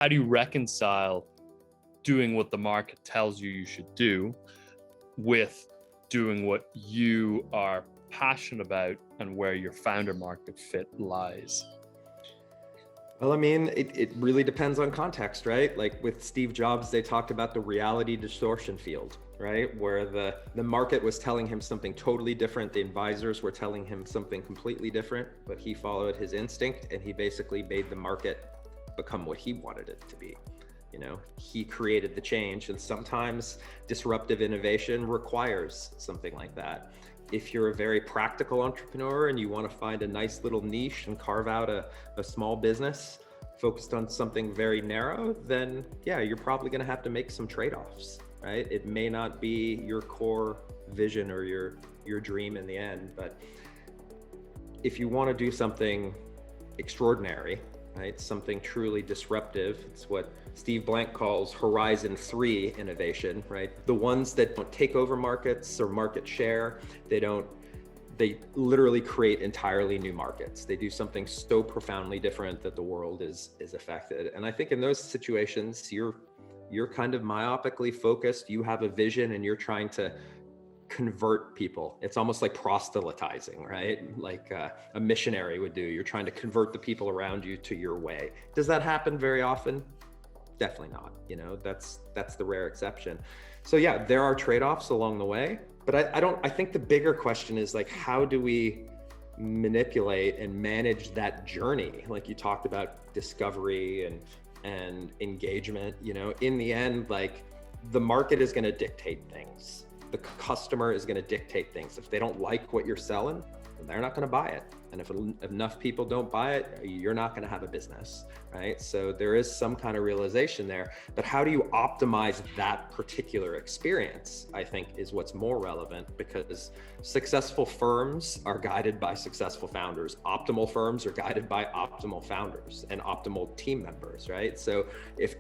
How do you reconcile doing what the market tells you should do with doing what you are passionate about and where your founder market fit lies? Well, I mean, it really depends on context, right? Like with Steve Jobs, they talked about the reality distortion field, right? Where the market was telling him something totally different. The advisors were telling him something completely different, but he followed his instinct and he basically made the market become what he wanted it to be. You know, he created the change, and sometimes disruptive innovation requires something like that. If you're a very practical entrepreneur and you want to find a nice little niche and carve out a small business focused on something very narrow, then yeah, you're probably going to have to make some trade-offs, right? It may not be your core vision or your dream in the end, but if you want to do something extraordinary, right? Something truly disruptive. It's what Steve Blank calls Horizon 3 innovation, right? The ones that don't take over markets or market share, they literally create entirely new markets. They do something so profoundly different that the world is affected. And I think in those situations, you're kind of myopically focused. You have a vision and you're trying to convert people. It's almost like proselytizing, right? Like a missionary would do. You're trying to convert the people around you to your way. Does that happen very often? Definitely not. You know, that's the rare exception. So yeah, there are trade-offs along the way, but I think the bigger question is like, how do we manipulate and manage that journey? Like you talked about discovery and engagement, you know, in the end, like the market is going to dictate things. The customer is going to dictate things. If they don't like what you're selling, they're not going to buy it. And if enough people don't buy it, you're not going to have a business, right? So there is some kind of realization there. But how do you optimize that particular experience, I think, is what's more relevant, because successful firms are guided by successful founders. Optimal firms are guided by optimal founders and optimal team members, right? So if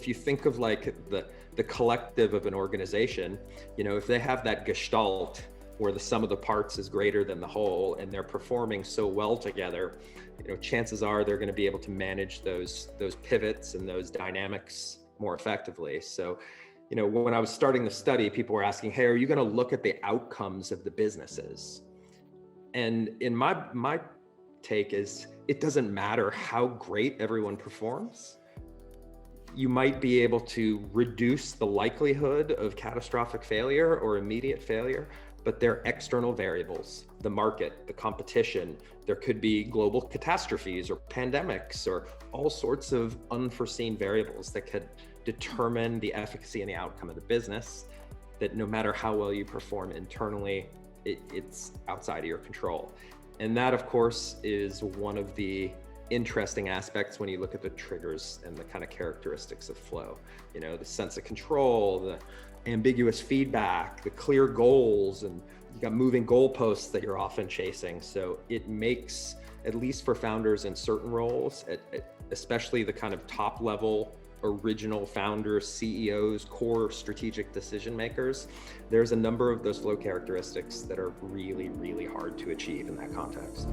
you think of like the collective of an organization, you know, if they have that gestalt where the sum of the parts is greater than the whole and they're performing so well together, you know, chances are they're going to be able to manage those pivots and those dynamics more effectively. So, you know, when I was starting the study, people were asking, hey, are you going to look at the outcomes of the businesses? And in my take is, it doesn't matter how great everyone performs. You might be able to reduce the likelihood of catastrophic failure or immediate failure, but they're external variables, the market, the competition. There could be global catastrophes or pandemics or all sorts of unforeseen variables that could determine the efficacy and the outcome of the business, that no matter how well you perform internally, it's outside of your control. And that, of course, is one of the interesting aspects when you look at the triggers and the kind of characteristics of flow. You know, the sense of control, the ambiguous feedback, the clear goals, and you got moving goalposts that you're often chasing. So it makes, at least for founders in certain roles, especially the kind of top level original founders, CEOs, core strategic decision makers, there's a number of those flow characteristics that are really, really hard to achieve in that context.